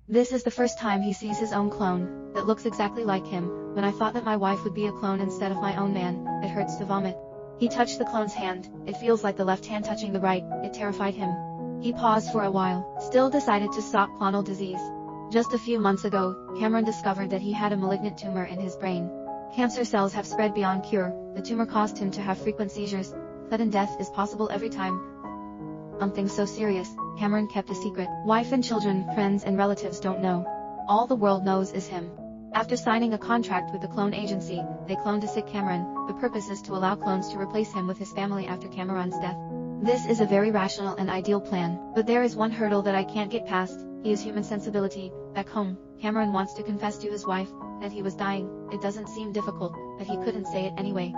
This is the first time he sees his own clone, that looks exactly like him. When I thought that my wife would be a clone instead of my own man, it hurts to vomit. He touched the clone's hand. It feels like the left hand touching the right. It terrified him. He paused for a while, still decided to stop clonal disease. Just a few months ago, Cameron discovered that he had a malignant tumor in his brain. Cancer cells have spread beyond cure. The tumor caused him to have frequent seizures. Sudden death is possible every time. Something so serious, Cameron kept a secret. Wife and children, friends and relatives don't know. All the world knows is him. After signing a contract with the clone agency, they cloned a sick Cameron. The purpose is to allow clones to replace him with his family after Cameron's death. This is a very rational and ideal plan, but there is one hurdle that I can't get past. He has human sensibility. Back home, Cameron wants to confess to his wife that he was dying. It doesn't seem difficult, but he couldn't say it anyway.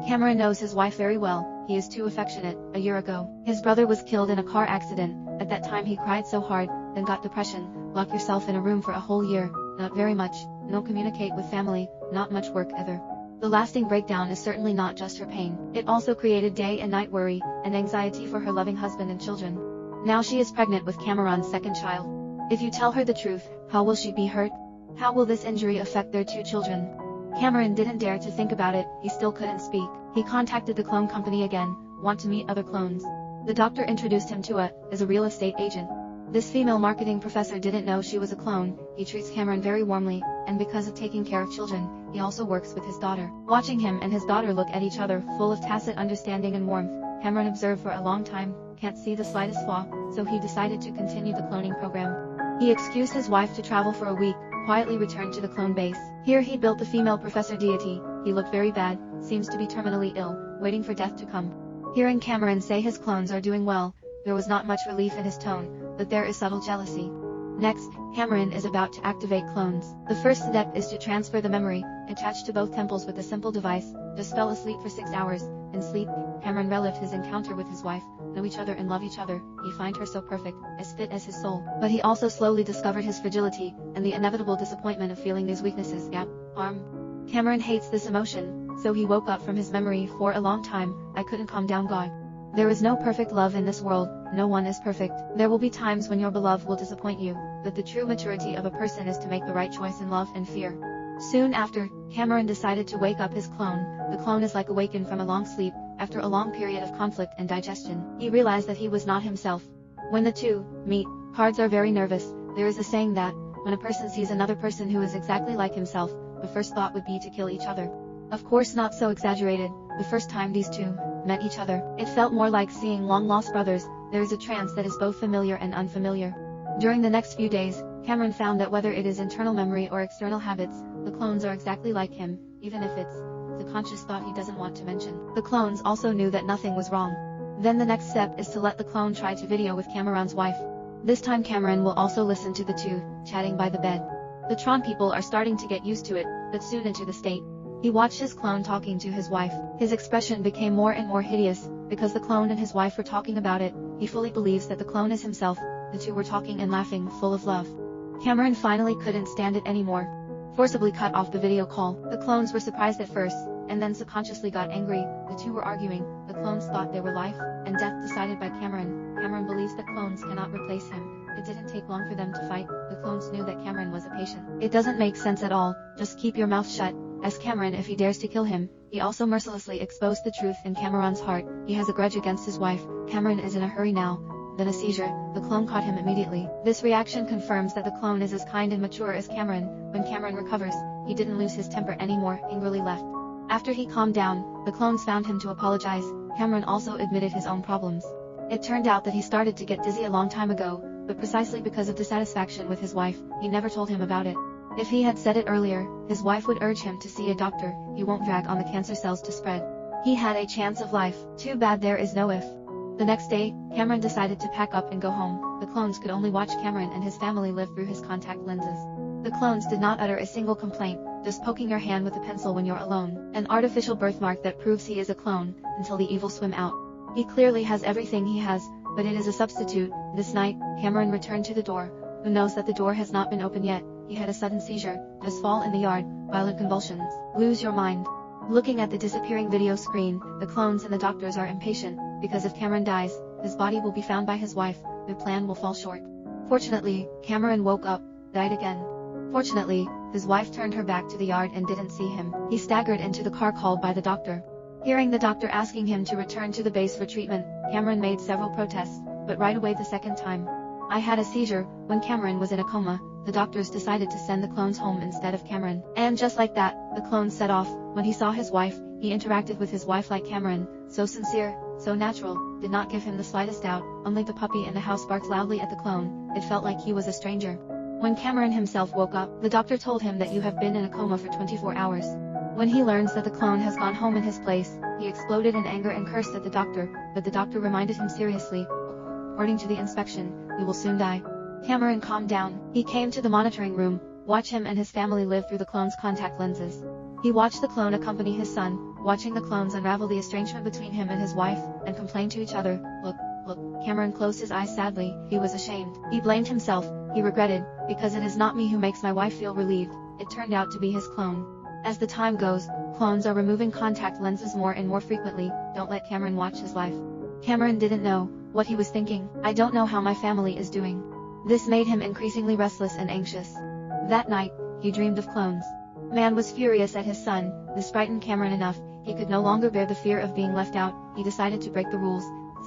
Cameron knows his wife very well. He is too affectionate. A year ago, his brother was killed in a car accident. At that time he cried so hard, then got depression. Lock yourself in a room for a whole year. Not very much. No communicate with family. Not much work either. The lasting breakdown is certainly not just her pain. It also created day and night worry and anxiety for her loving husband and children. Now she is pregnant with Cameron's second child. If you tell her the truth, how will she be hurt? How will this injury affect their two children? Cameron didn't dare to think about it. He still couldn't speak. He contacted the clone company again, want to meet other clones. The doctor introduced him to as a real estate agent. This female marketing professor didn't know she was a clone. He treats Cameron very warmly, and because of taking care of children, he also works with his daughter. Watching him and his daughter look at each other, full of tacit understanding and warmth, Cameron observed for a long time, can't see the slightest flaw, so he decided to continue the cloning program. He excused his wife to travel for a week, quietly returned to the clone base. Here he built the female professor deity. He looked very bad, seems to be terminally ill, waiting for death to come. Hearing Cameron say his clones are doing well, there was not much relief in his tone, but there is subtle jealousy. Next, Cameron is about to activate clones. The first step is to transfer the memory, attached to both temples with a simple device. Just fell asleep for 6 hours. In sleep, Cameron relived his encounter with his wife, know each other and love each other. He find her so perfect, as fit as his soul. But he also slowly discovered his fragility, and the inevitable disappointment of feeling these weaknesses. Cameron hates this emotion, so he woke up from his memory for a long time. I couldn't calm down God. There is no perfect love in this world, no one is perfect. There will be times when your beloved will disappoint you, but the true maturity of a person is to make the right choice in love and fear. Soon after, Cameron decided to wake up his clone. The clone is like awakened from a long sleep, after a long period of conflict and digestion. He realized that he was not himself. When the two meet, hearts are very nervous. There is a saying that, when a person sees another person who is exactly like himself, the first thought would be to kill each other. Of course not so exaggerated. The first time these two met each other, it felt more like seeing long-lost brothers. There is a trance that is both familiar and unfamiliar. During the next few days, Cameron found that whether it is internal memory or external habits, the clones are exactly like him, even if it's a conscious thought he doesn't want to mention. The clones also knew that nothing was wrong. Then the next step is to let the clone try to video with Cameron's wife. This time Cameron will also listen to the two chatting by the bed. The Tron people are starting to get used to it, but soon into the state. He watched his clone talking to his wife. His expression became more and more hideous, because the clone and his wife were talking about it. He fully believes that the clone is himself. The two were talking and laughing, full of love. Cameron finally couldn't stand it anymore. Forcibly cut off the video call. The clones were surprised at first, and then subconsciously got angry. The two were arguing. The clones thought they were life and death decided by Cameron. Cameron believes that clones cannot replace him. It didn't take long for them to fight. The clones knew that Cameron was a patient. It doesn't make sense at all. Just keep your mouth shut. Asked Cameron if he dares to kill him. He also mercilessly exposed the truth in Cameron's heart. He has a grudge against his wife. Cameron is in a hurry now. Then a seizure. The clone caught him immediately. This reaction confirms that the clone is as kind and mature as Cameron. When Cameron recovers, he didn't lose his temper anymore, angrily left. After he calmed down, the clones found him to apologize. Cameron also admitted his own problems. It turned out that he started to get dizzy a long time ago, but precisely because of dissatisfaction with his wife, he never told him about it. If he had said it earlier, his wife would urge him to see a doctor. He won't drag on the cancer cells to spread. He had a chance of life. Too bad there is no if. The next day, Cameron decided to pack up and go home. The clones could only watch Cameron and his family live through his contact lenses. The clones did not utter a single complaint, just poking your hand with a pencil when you're alone. An artificial birthmark that proves he is a clone, until the evil swim out. He clearly has everything he has, but it is a substitute. This night, Cameron returned to the door. Who knows that the door has not been opened yet? He had a sudden seizure, just fall in the yard, violent convulsions. Lose your mind. Looking at the disappearing video screen, the clones and the doctors are impatient, because if Cameron dies, his body will be found by his wife. Their plan will fall short. Fortunately, Cameron woke up. died again. Fortunately, his wife turned her back to the yard and didn't see him. He staggered into the car called by the doctor. Hearing the doctor asking him to return to the base for treatment, Cameron made several protests, but right away the second time. I had a seizure. When Cameron was in a coma, the doctors decided to send the clones home instead of Cameron. And just like that, the clones set off. When he saw his wife, he interacted with his wife like Cameron, so sincere, so natural, did not give him the slightest doubt. Only the puppy in the house barked loudly at the clone. It felt like he was a stranger. When Cameron himself woke up, the doctor told him that you have been in a coma for 24 hours. When he learns that the clone has gone home in his place, he exploded in anger and cursed at the doctor, but the doctor reminded him seriously, according to the inspection, you will soon die. Cameron calmed down. He came to the monitoring room. Watch him and his family live through the clone's contact lenses. He watched the clone accompany his son, watching the clones unravel the estrangement between him and his wife, and complain to each other, look. Cameron closed his eyes sadly. He was ashamed. He blamed himself. He regretted, because it is not me who makes my wife feel relieved. It turned out to be his clone. As the time goes, clones are removing contact lenses more and more frequently. Don't let Cameron watch his life. Cameron didn't know what he was thinking. I don't know how my family is doing. This made him increasingly restless and anxious. That night, he dreamed of clones. Man was furious at his son. This frightened Cameron enough. He could no longer bear the fear of being left out. He decided to break the rules.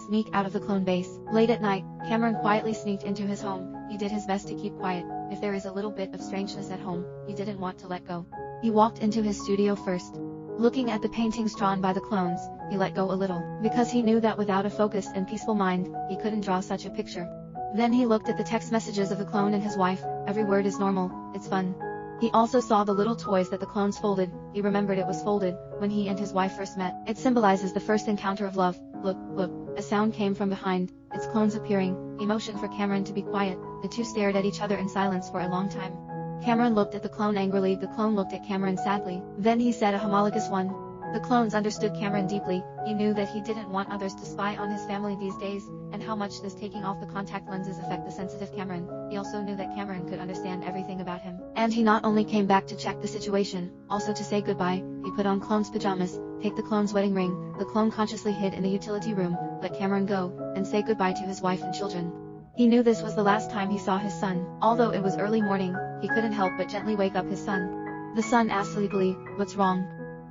Sneak out of the clone base. Late at night, Cameron quietly sneaked into his home. He did his best to keep quiet. If there is a little bit of strangeness at home, he didn't want to let go. He walked into his studio first. Looking at the paintings drawn by the clones, he let go a little, because he knew that without a focused and peaceful mind, he couldn't draw such a picture. Then he looked at the text messages of the clone and his wife. Every word is normal, it's fun. He also saw the little toys that the clones folded. He remembered it was folded when he and his wife first met. It symbolizes the first encounter of love. Look. A sound came from behind. It's clones appearing. He motioned for Cameron to be quiet. The two stared at each other in silence for a long time. Cameron looked at the clone angrily. The clone looked at Cameron sadly. Then he said a homologous one. The clones understood Cameron deeply. He knew that he didn't want others to spy on his family these days, and how much does taking off the contact lenses affect the sensitive Cameron. He also knew that Cameron could understand everything about him. And he not only came back to check the situation, also to say goodbye. He put on clone's pajamas, take the clone's wedding ring. The clone consciously hid in the utility room, let Cameron go, and say goodbye to his wife and children. He knew this was the last time he saw his son. Although it was early morning, he couldn't help but gently wake up his son. The son asked sleepily, "What's wrong?"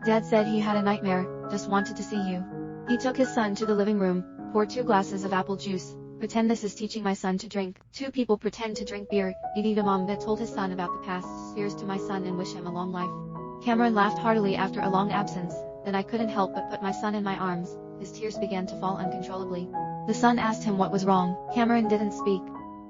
Dad said he had a nightmare, just wanted to see you. He took his son to the living room, poured 2 glasses of apple juice. Pretend this is teaching my son to drink. 2 people pretend to drink beer. Edie mom that told his son about the past fears to my son and wish him a long life. Cameron laughed heartily after a long absence. Then I couldn't help but put my son in my arms. His tears began to fall uncontrollably. The son asked him what was wrong. Cameron didn't speak.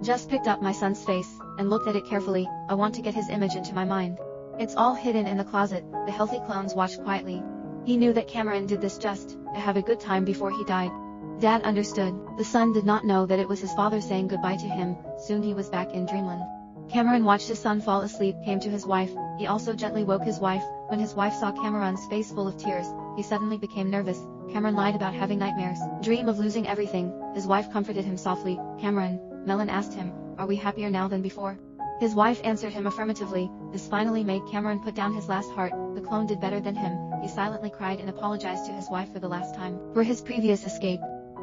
Just picked up my son's face, and looked at it carefully. I want to get his image into my mind. It's all hidden in the closet. The healthy clones watched quietly. He knew that Cameron did this just to have a good time before he died. Dad understood. The son did not know that it was his father saying goodbye to him. Soon he was back in dreamland. Cameron watched his son fall asleep, came to his wife. He also gently woke his wife. When his wife saw Cameron's face full of tears, he suddenly became nervous. Cameron lied about having nightmares, dream of losing everything. His wife comforted him softly. Cameron, Melon asked him, are we happier now than before? His wife answered him affirmatively. This finally made Cameron put down his last heart. The clone did better than him. He silently cried and apologized to his wife for the last time, for his previous escape.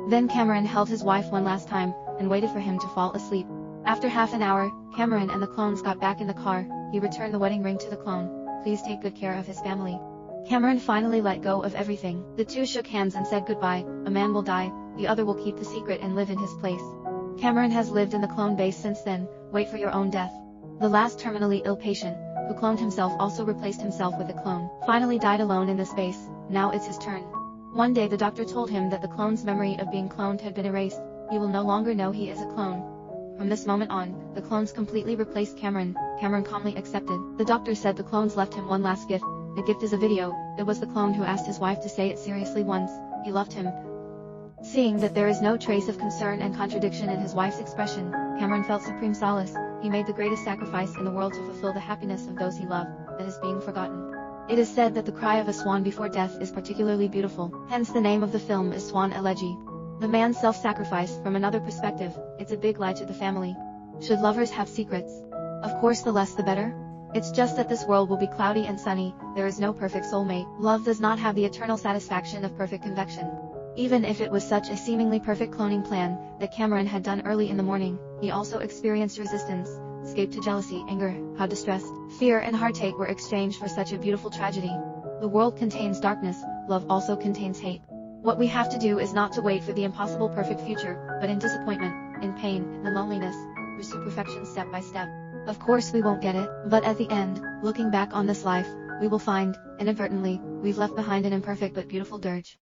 Then Cameron held his wife one last time, and waited for him to fall asleep. After half an hour, Cameron and the clones got back in the car. He returned the wedding ring to the clone. Please take good care of his family. Cameron finally let go of everything. The two shook hands and said goodbye. A man will die, the other will keep the secret and live in his place. Cameron has lived in the clone base since then. Wait for your own death. The last terminally ill patient, who cloned himself, also replaced himself with a clone, finally died alone in this base. Now it's his turn. One day the doctor told him that the clone's memory of being cloned had been erased. He will no longer know he is a clone. From this moment on, the clones completely replaced Cameron. Cameron calmly accepted. The doctor said the clones left him one last gift. The gift is a video. It was the clone who asked his wife to say it seriously once. He loved him. Seeing that there is no trace of concern and contradiction in his wife's expression, Cameron felt supreme solace. He made the greatest sacrifice in the world to fulfill the happiness of those he loved, that is being forgotten. It is said that the cry of a swan before death is particularly beautiful, hence the name of the film is Swan Elegy. The man's self-sacrifice, from another perspective, it's a big lie to the family. Should lovers have secrets? Of course, the less the better. It's just that this world will be cloudy and sunny. There is no perfect soulmate. Love does not have the eternal satisfaction of perfect convection. Even if it was such a seemingly perfect cloning plan that Cameron had done early in the morning, he also experienced resistance. escape to jealousy, anger, how distressed, fear and heartache were exchanged for such a beautiful tragedy. The world contains darkness, love also contains hate. What we have to do is not to wait for the impossible perfect future, but in disappointment, in pain, in loneliness, pursue perfection step by step. Of course we won't get it, but at the end, looking back on this life, we will find, inadvertently, we've left behind an imperfect but beautiful dirge.